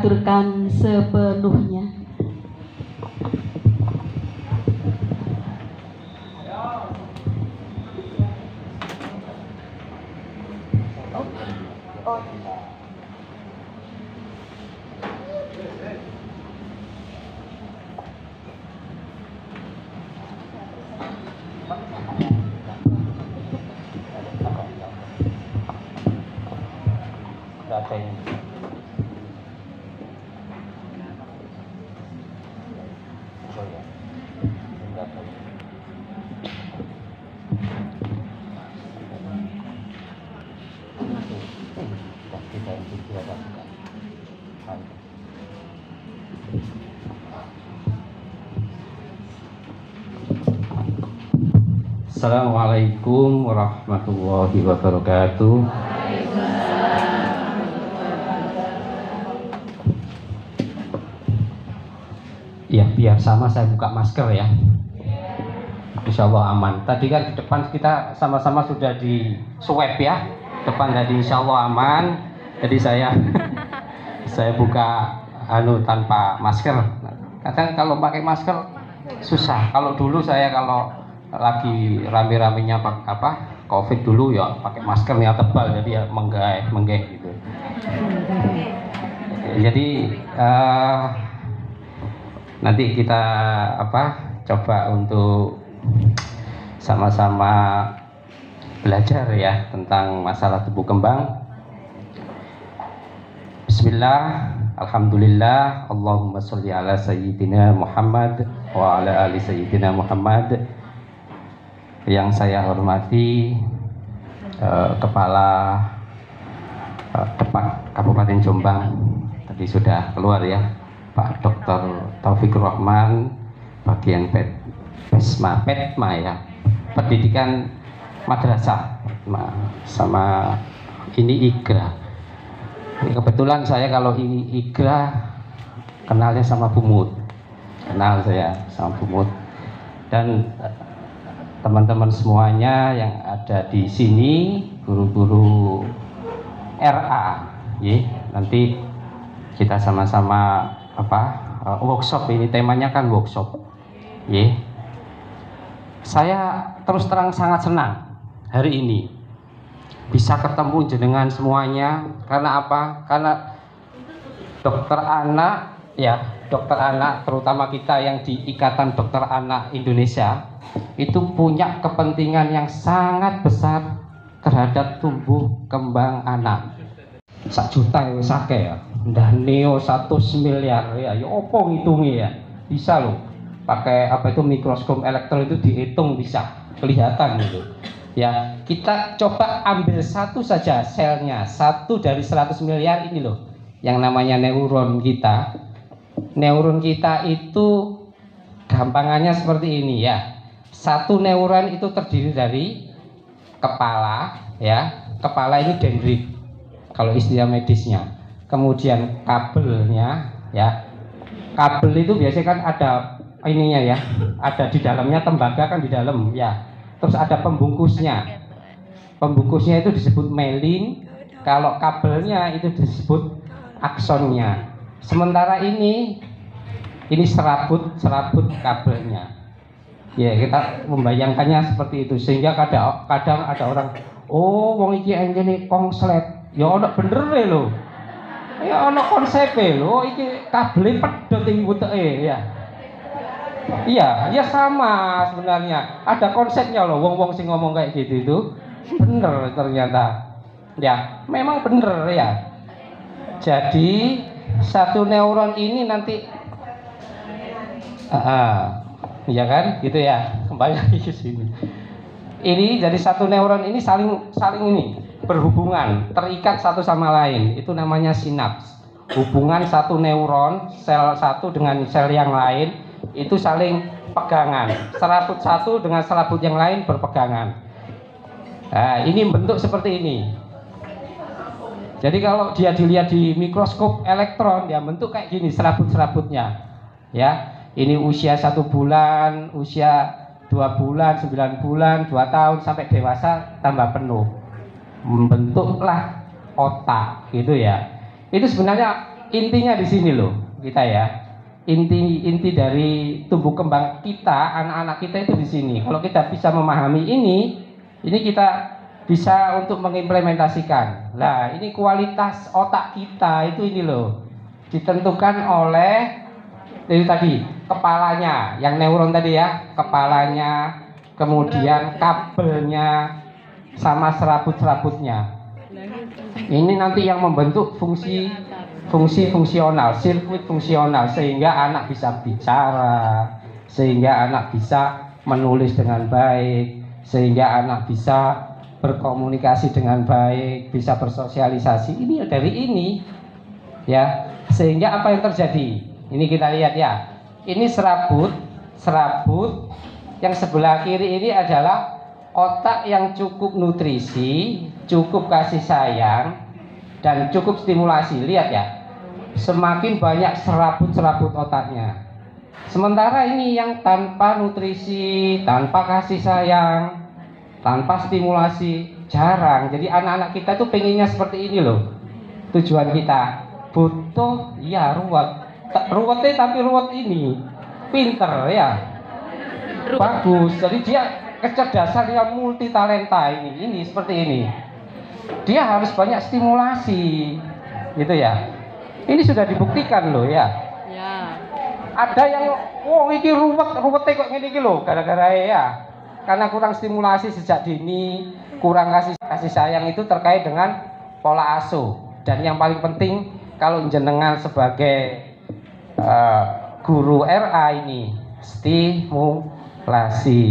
aturkan sepenuhnya. Assalamualaikum warahmatullahi wabarakatuh. Ya, biar sama saya buka masker ya. Insya Allah aman. Tadi kan di depan kita sama-sama sudah di swab ya. Depan tadi insya Allah aman. Jadi saya buka tanpa masker. Kadang kalau pakai masker susah. Kalau dulu saya kalau lagi rame-ramenya COVID dulu ya pakai masker yang tebal, jadi ya menggeh gitu. Jadi nanti kita coba untuk sama-sama belajar ya tentang masalah tubuh kembang. Bismillah, alhamdulillah, Allahumma sholli ala sayyidina Muhammad wa ala ali sayyidina Muhammad. Yang saya hormati Kepala Depak Kabupaten Jombang, tadi sudah keluar ya, Pak Dr. Taufikur Rahman, bagian PESMA ya, pendidikan madrasah, sama ini IGRA. Kebetulan saya kalau ini IGRA kenalnya sama Bumut, dan teman-teman semuanya yang ada di sini, guru-guru RA, nanti kita sama-sama workshop, ini temanya kan workshop. Saya terus terang sangat senang hari ini bisa ketemu jenengan semuanya. Karena apa? Karena dokter anak terutama kita yang di Ikatan Dokter Anak Indonesia itu punya kepentingan yang sangat besar terhadap tumbuh kembang anak. 1 juta ya sake ya, ndah neo 100 miliar ya opo ngitungnya ya, bisa loh pakai mikroskop elektron itu dihitung, bisa kelihatan gitu ya. Kita coba ambil satu saja selnya, 1 dari 100 miliar ini loh, yang namanya neuron kita. Neuron kita itu gampangannya seperti ini ya. 1 neuron itu terdiri dari kepala ya, kepala ini dendrit kalau istilah medisnya. Kemudian kabelnya ya, kabel itu biasanya kan ada ininya ya, ada di dalamnya tembaga kan di dalam ya. Terus ada pembungkusnya, pembungkusnya itu disebut myelin. Kalau kabelnya itu disebut aksonnya. Sementara ini serabut kabelnya. Ya, kita membayangkannya seperti itu, sehingga kadang ada orang, oh wong iki anjene konslet. Ya ono bener lho. Ya ono konsepe lho, iki kabel pedhot ing wuteke ya. Iya, ya sama sebenarnya. Ada konsepnya loh, wong-wong sing ngomong kayak gitu itu bener ternyata. Ya, memang bener ya. Jadi 1 neuron ini nanti ya kan, gitu ya. Kembali lagi ke sini. Ini jadi 1 neuron ini saling ini berhubungan, terikat satu sama lain. Itu namanya sinaps. Hubungan 1 neuron, sel 1 dengan sel yang lain itu saling pegangan. Serabut 1 dengan serabut yang lain berpegangan. Nah, ini bentuk seperti ini. Jadi kalau dia dilihat di mikroskop elektron, dia bentuk kayak gini serabut-serabutnya. Ya. Ini usia 1 bulan, usia 2 bulan, 9 bulan, 2 tahun sampai dewasa tambah penuh. Membentuklah otak gitu ya. Itu sebenarnya intinya di sini loh kita ya. Inti dari tumbuh kembang kita, anak-anak kita itu di sini. Kalau kita bisa memahami ini kita bisa untuk mengimplementasikan. Nah, ini kualitas otak kita itu ini loh. Ditentukan oleh itu tadi, kepalanya, yang neuron tadi ya, kepalanya, kemudian kabelnya sama serabut-serabutnya. Ini nanti yang membentuk fungsi fungsional, sirkuit fungsional, sehingga anak bisa bicara, sehingga anak bisa menulis dengan baik, sehingga anak bisa berkomunikasi dengan baik, bisa bersosialisasi. Ini dari ini ya, sehingga apa yang terjadi? Ini kita lihat ya. Ini serabut yang sebelah kiri ini adalah otak yang cukup nutrisi, cukup kasih sayang, dan cukup stimulasi. Lihat ya, semakin banyak serabut-serabut otaknya. Sementara ini yang tanpa nutrisi, tanpa kasih sayang, tanpa stimulasi, jarang. Jadi anak-anak kita tuh pengennya seperti ini loh. Tujuan kita butuh ya ruwetnya, tapi ruwet ini pinter ya, bagus. Jadi dia kecerdasan yang multi talenta ini seperti ini. Dia harus banyak stimulasi, gitu ya. Ini sudah dibuktikan loh ya. Ya. Ada yang, ini ruwetnya kok gini loh, gara-gara ya. Karena kurang stimulasi sejak dini, kurang kasih sayang itu terkait dengan pola asuh. Dan yang paling penting kalau jenengan sebagai guru RA ini stimulasi.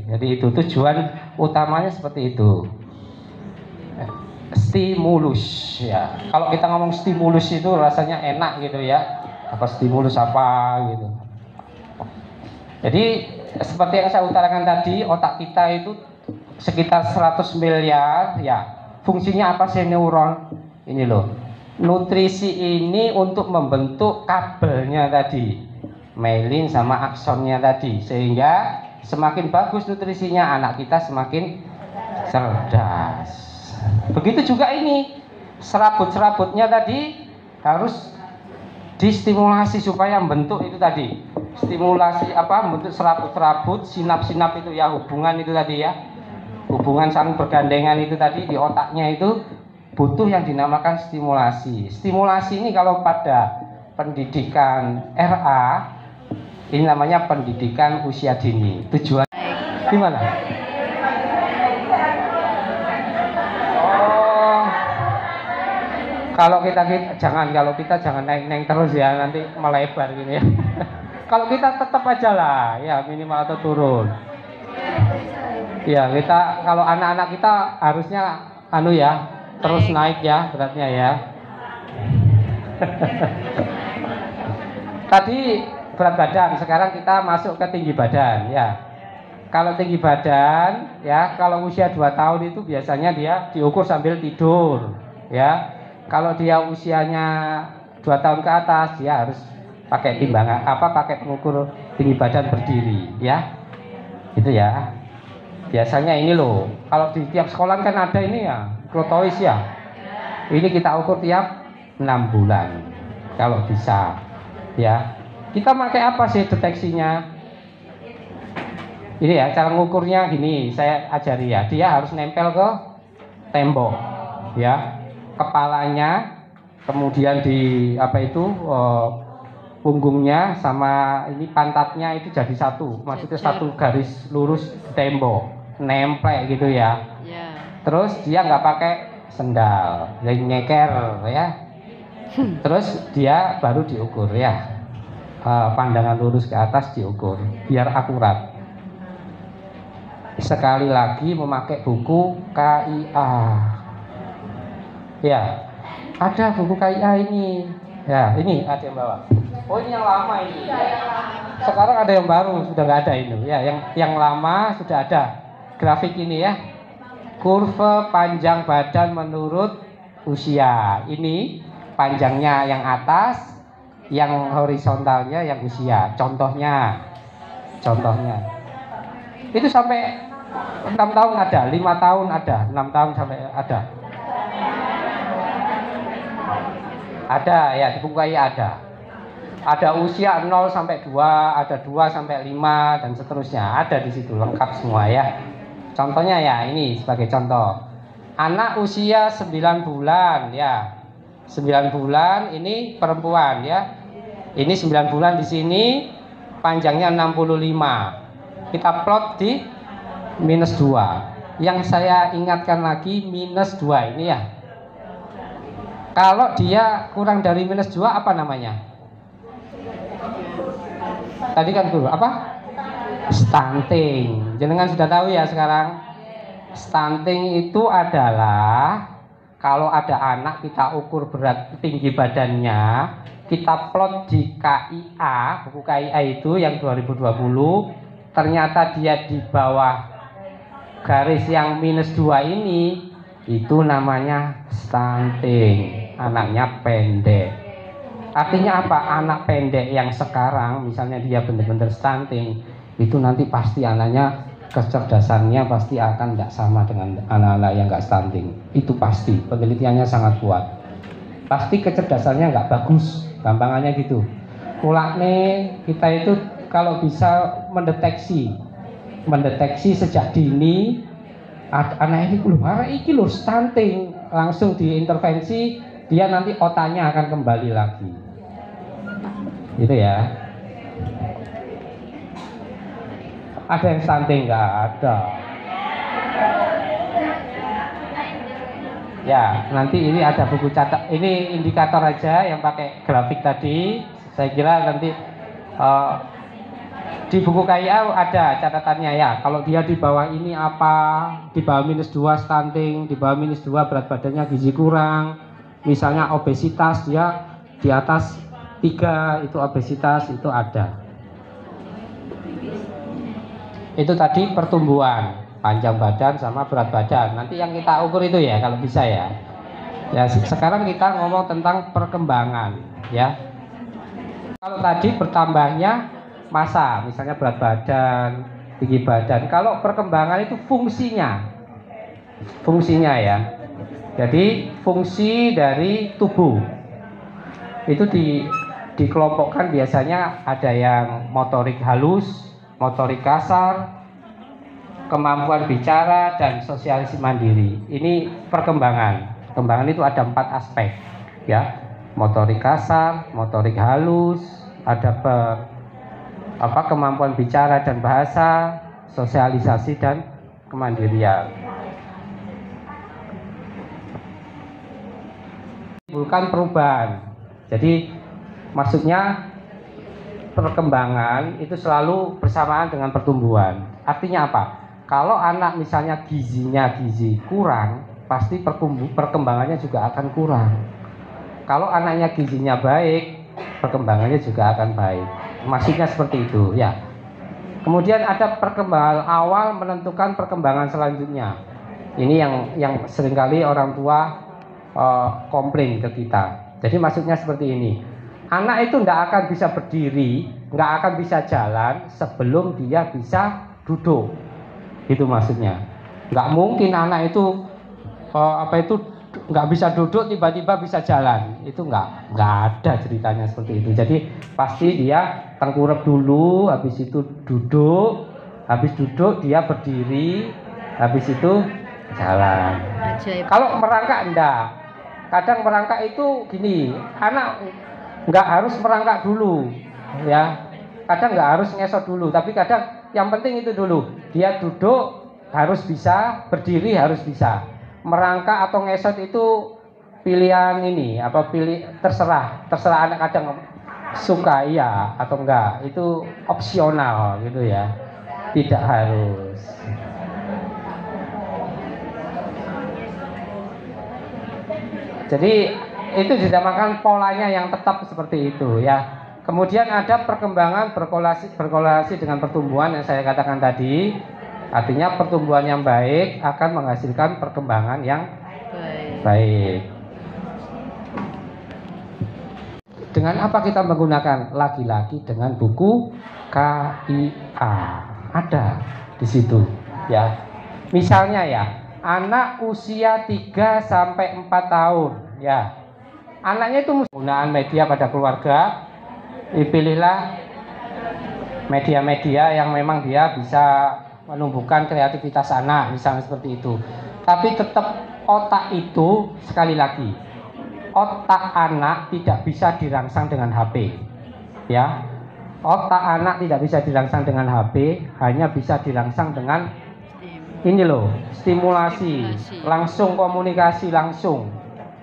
Jadi itu tujuan utamanya seperti itu. Stimulus ya. Kalau kita ngomong stimulus itu rasanya enak gitu ya. Apa stimulus apa gitu. Jadi seperti yang saya utarakan tadi, otak kita itu sekitar 100 miliar ya. Fungsinya apa sih neuron? Ini loh. Nutrisi ini untuk membentuk kabelnya tadi, myelin sama aksonnya tadi, sehingga semakin bagus nutrisinya anak kita semakin cerdas. Begitu juga ini serabut-serabutnya tadi harus distimulasi supaya membentuk itu tadi. Stimulasi apa? Membentuk serabut-serabut, sinap-sinap itu ya, hubungan itu tadi ya. Hubungan saling bergandengan itu tadi di otaknya itu butuh yang dinamakan stimulasi. Stimulasi ini kalau pada pendidikan RA ini namanya pendidikan usia dini. Tujuan gimana? Kalau kita jangan naik terus ya, nanti melebar gini ya. Kalau kita tetap aja lah ya, minimal atau turun. Ya, kita kalau anak-anak kita harusnya terus naik ya beratnya ya. Tadi berat badan, sekarang kita masuk ke tinggi badan ya. Kalau tinggi badan ya, kalau usia 2 tahun itu biasanya dia diukur sambil tidur ya. Kalau dia usianya 2 tahun ke atas, dia harus pakai timbangan pakai pengukur tinggi badan berdiri ya. Itu ya. Biasanya ini loh, kalau di tiap sekolah kan ada ini ya, krotois ya. Ini kita ukur tiap 6 bulan kalau bisa ya. Kita pakai apa sih deteksinya? Ini ya, cara ngukurnya gini, saya ajari ya. Dia harus nempel ke tembok ya. Kepalanya, kemudian di punggungnya sama ini pantatnya itu jadi satu. Maksudnya satu garis lurus tembok, nempel gitu ya. Terus dia nggak pakai sendal, jadi nyeker ya. Terus dia baru diukur ya, pandangan lurus ke atas diukur biar akurat. Sekali lagi memakai buku KIA ya, ada buku KIA ini ya. Ini ada yang bawa. Oh, ini yang lama ini. Sekarang ada yang baru, sudah nggak ada ini ya. Yang lama sudah ada grafik ini ya, kurva panjang badan menurut usia. Ini panjangnya yang atas, yang horizontalnya yang usia. Contohnya itu sampai 6 tahun ada, 5 tahun ada, 6 tahun sampai ada. Ada ya, di buku KIA ada. Ada usia 0 sampai 2, ada 2 sampai 5 dan seterusnya. Ada di situ lengkap semua ya. Contohnya ya, ini sebagai contoh. Anak usia 9 bulan ya. 9 bulan ini perempuan ya. Ini 9 bulan di sini, panjangnya 65. Kita plot di -2. Yang saya ingatkan lagi -2 ini ya. Kalau dia kurang dari -2 apa namanya? Tadi kan guru apa? Stunting. Jenengan sudah tahu ya sekarang. Stunting itu adalah kalau ada anak kita ukur berat tinggi badannya, kita plot di KIA, buku KIA itu yang 2020, ternyata dia di bawah garis yang -2 ini, itu namanya stunting. Anaknya pendek. Artinya apa? Anak pendek yang sekarang misalnya dia benar-benar stunting, itu nanti pasti anaknya kecerdasannya pasti akan tidak sama dengan anak-anak yang nggak stunting. Itu pasti, penelitiannya sangat kuat. Pasti kecerdasannya nggak bagus, gampangannya gitu. Mulane kita itu kalau bisa mendeteksi sejak dini, anak ini loh stunting, langsung diintervensi, dia nanti otaknya akan kembali lagi. Gitu ya. Ada yang stunting? Nggak ada. Ya, nanti ini ada buku catat. Ini indikator aja yang pakai grafik tadi. Saya kira nanti di buku KIA ada catatannya ya. Kalau dia di bawah ini apa, di bawah -2 stunting, di bawah -2 berat badannya gizi kurang. Misalnya obesitas, dia di atas 3 itu obesitas, itu ada. Itu tadi pertumbuhan, panjang badan sama berat badan. Nanti yang kita ukur itu ya kalau bisa ya. Ya sekarang kita ngomong tentang perkembangan ya. Kalau tadi bertambahnya massa, misalnya berat badan, tinggi badan. Kalau perkembangan itu fungsinya ya. Jadi fungsi dari tubuh itu dikelompokkan biasanya ada yang motorik halus, motorik kasar, kemampuan bicara, dan sosialisasi mandiri. Ini perkembangan. Perkembangan itu ada 4 aspek ya. Motorik kasar, motorik halus, ada kemampuan bicara dan bahasa, sosialisasi dan kemandirian. Bukan perubahan. Jadi maksudnya perkembangan itu selalu bersamaan dengan pertumbuhan. Artinya apa? Kalau anak misalnya gizi kurang, pasti perkembangannya juga akan kurang. Kalau anaknya gizinya baik, perkembangannya juga akan baik. Maksudnya seperti itu ya. Kemudian ada perkembangan awal menentukan perkembangan selanjutnya. Ini yang seringkali orang tua komplain ke kita. Jadi maksudnya seperti ini. Anak itu tidak akan bisa berdiri, nggak akan bisa jalan sebelum dia bisa duduk. Itu maksudnya. Nggak mungkin anak itu nggak bisa duduk tiba-tiba bisa jalan. Itu nggak ada ceritanya seperti itu. Jadi pasti dia tengkurap dulu, habis itu duduk, habis duduk dia berdiri, habis itu jalan. Kalau merangkak enggak. Kadang merangkak itu gini, anak nggak harus merangkak dulu, ya. Kadang nggak harus ngesot dulu, tapi kadang yang penting itu dulu. Dia duduk harus bisa, berdiri harus bisa. Merangkak atau ngesot itu pilihan ini, terserah anak kadang suka iya atau enggak, itu opsional gitu ya, tidak harus. Jadi itu dinamakan polanya yang tetap seperti itu ya. Kemudian ada perkembangan berkorelasi dengan pertumbuhan yang saya katakan tadi. Artinya pertumbuhan yang baik akan menghasilkan perkembangan yang baik. Dengan apa kita menggunakan? Lagi-lagi dengan buku KIA. Ada di situ ya. Misalnya ya, anak usia 3 sampai 4 tahun ya. anaknya itu penggunaan media pada keluarga, pilihlah media-media yang memang dia bisa menumbuhkan kreativitas anak, misalnya seperti itu. Tapi tetap otak itu, sekali lagi, otak anak tidak bisa dirangsang dengan HP, ya. Otak anak tidak bisa dirangsang dengan HP, hanya bisa dirangsang dengan ini loh, stimulasi, langsung komunikasi langsung,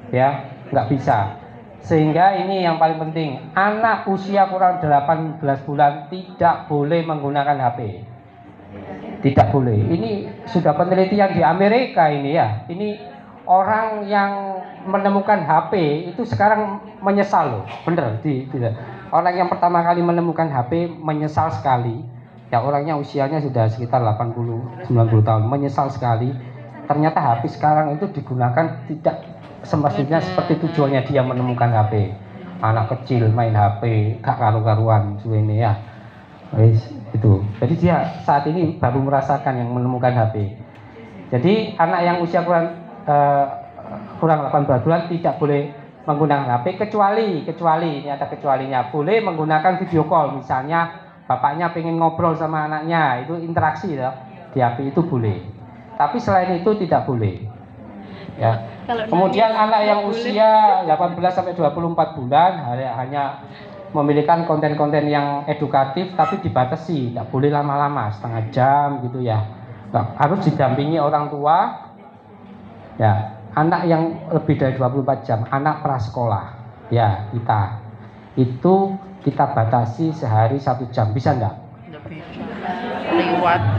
ya, nggak bisa. Sehingga ini yang paling penting, anak usia kurang 18 bulan tidak boleh menggunakan HP. Tidak boleh. Ini sudah penelitian di Amerika ini ya. Ini orang yang menemukan HP itu sekarang menyesal loh, bener. Orang yang pertama kali menemukan HP menyesal sekali. Ya, orangnya usianya sudah sekitar 80-90 tahun, menyesal sekali. Ternyata HP sekarang itu digunakan tidak semestinya seperti tujuannya dia menemukan HP. Anak kecil main HP, gak karu-karuan ini ya. Itu. Jadi dia saat ini baru merasakan yang menemukan HP. Jadi anak yang usia kurang 18 bulan tidak boleh menggunakan HP kecuali ini ada kecualinya, boleh menggunakan video call. Misalnya bapaknya pengen ngobrol sama anaknya, itu interaksi ya, di HP itu boleh. Tapi selain itu tidak boleh. Ya. Kemudian anak yang usia 18 sampai 24 bulan hanya memiliki konten-konten yang edukatif, tapi dibatasi, tidak boleh lama-lama, setengah jam gitu ya. Harus didampingi orang tua. Ya, anak yang lebih dari 24 jam, anak prasekolah, ya kita batasi sehari 1 jam, bisa enggak?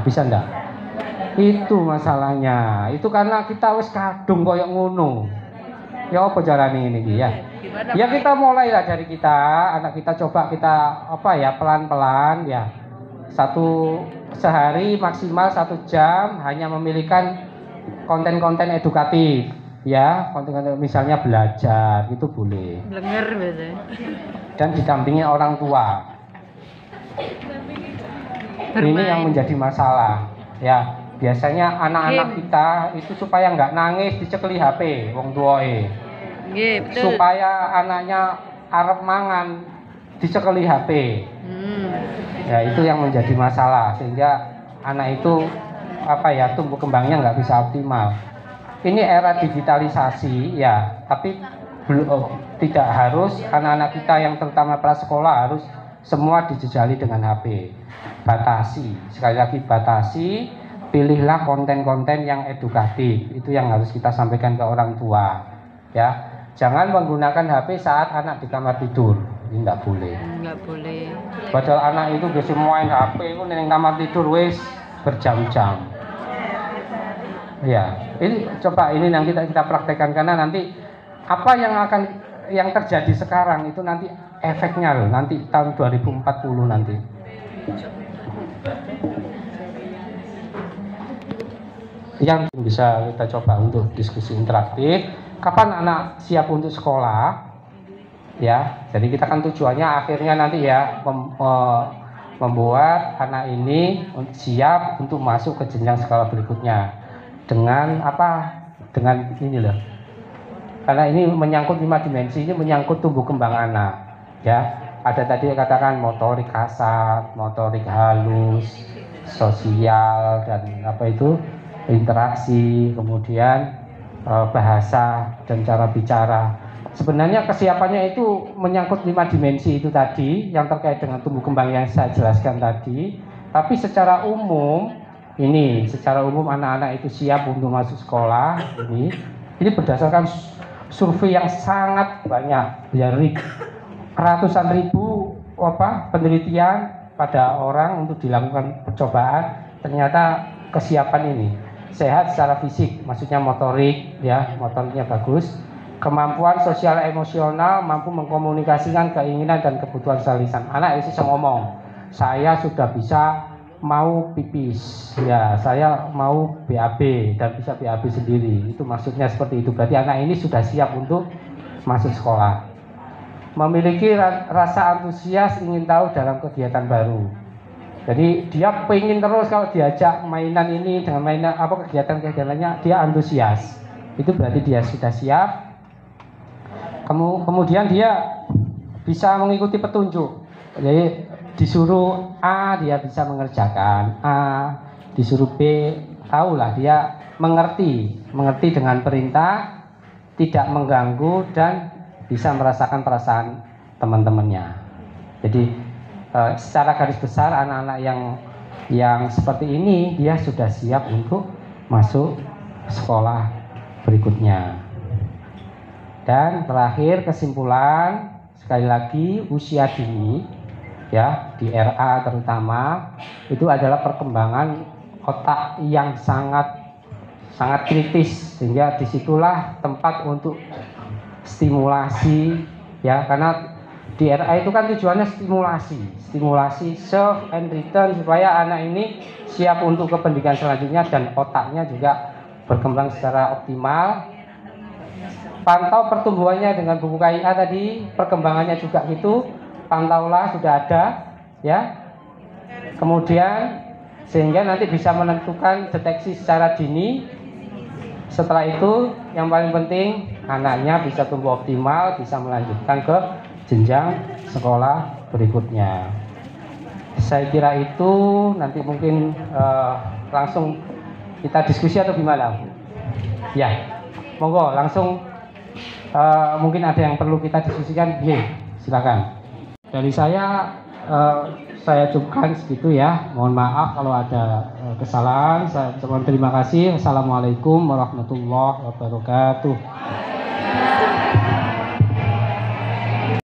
Bisa enggak? Itu masalahnya. Itu karena kita wis kadung koyok ngono. Ya apa carane ini ya? Ya kita mulailah dari kita, anak kita coba kita pelan-pelan ya. Sehari maksimal 1 jam hanya memiliki konten-konten edukatif ya, konten-konten misalnya belajar itu boleh. Blenger biasanya. Dan didampingi orang tua. Ini yang menjadi masalah ya. Biasanya anak-anak kita itu supaya nggak nangis dicekeli HP wong tuae. Supaya anaknya arep mangan dicekeli HP. Ya itu yang menjadi masalah, sehingga anak itu tumbuh kembangnya nggak bisa optimal. Ini era digitalisasi ya, tapi tidak harus anak-anak kita yang terutama prasekolah harus semua dijejali dengan HP. Batasi, sekali lagi batasi. Pilihlah konten-konten yang edukatif, itu yang harus kita sampaikan ke orang tua ya. Jangan menggunakan HP saat anak di kamar tidur, ini nggak boleh. Nggak boleh. Padahal anak itu bisa main HP itu di kamar tidur wis berjam-jam. Ya, ini coba ini yang kita praktekkan, karena nanti apa yang terjadi sekarang itu nanti efeknya loh, nanti tahun 2040 nanti. Yang bisa kita coba untuk diskusi interaktif, kapan anak siap untuk sekolah ya. Jadi kita kan tujuannya akhirnya nanti ya membuat anak ini siap untuk masuk ke jenjang sekolah berikutnya dengan dengan ini loh, karena ini menyangkut 5 dimensi, ini menyangkut tumbuh kembang anak ya. Ada tadi katakan motorik kasar, motorik halus, sosial, dan interaksi, kemudian bahasa dan cara bicara. Sebenarnya kesiapannya itu menyangkut 5 dimensi itu tadi yang terkait dengan tumbuh kembang yang saya jelaskan tadi. Tapi secara umum anak-anak itu siap untuk masuk sekolah ini berdasarkan survei yang sangat banyak ya, ratusan ribu penelitian pada orang untuk dilakukan percobaan. Ternyata kesiapan ini sehat secara fisik, maksudnya motoriknya bagus, kemampuan sosial emosional, mampu mengkomunikasikan keinginan dan kebutuhan secara lisan. Anak itu bisa ngomong, saya sudah bisa mau pipis, ya saya mau BAB dan bisa BAB sendiri. Itu maksudnya seperti itu. Berarti anak ini sudah siap untuk masuk sekolah. Memiliki rasa antusias ingin tahu dalam kegiatan baru. Jadi dia pengen terus kalau diajak mainan ini dengan mainan kegiatan-kegiatannya dia antusias. Itu berarti dia sudah siap. Kemudian dia bisa mengikuti petunjuk. Jadi disuruh A dia bisa mengerjakan A, disuruh B tahulah dia mengerti dengan perintah, tidak mengganggu dan bisa merasakan perasaan teman-temannya. Jadi secara garis besar anak-anak yang seperti ini dia sudah siap untuk masuk sekolah berikutnya. Dan terakhir kesimpulan, sekali lagi usia dini ya di RA terutama itu adalah perkembangan otak yang sangat kritis, sehingga disitulah tempat untuk stimulasi ya, karena di RA itu kan tujuannya stimulasi self and return supaya anak ini siap untuk ke pendidikan selanjutnya dan otaknya juga berkembang secara optimal. Pantau pertumbuhannya dengan buku KIA tadi, perkembangannya juga gitu, pantaulah sudah ada ya. Kemudian sehingga nanti bisa menentukan deteksi secara dini. Setelah itu yang paling penting anaknya bisa tumbuh optimal, bisa melanjutkan ke jenjang sekolah berikutnya. Saya kira itu nanti mungkin langsung kita diskusi atau gimana? Ya, monggo langsung. Mungkin ada yang perlu kita diskusikan, silakan. Dari saya cukupkan segitu ya. Mohon maaf kalau ada kesalahan. Saya ucapkan terima kasih. Assalamualaikum warahmatullahi wabarakatuh.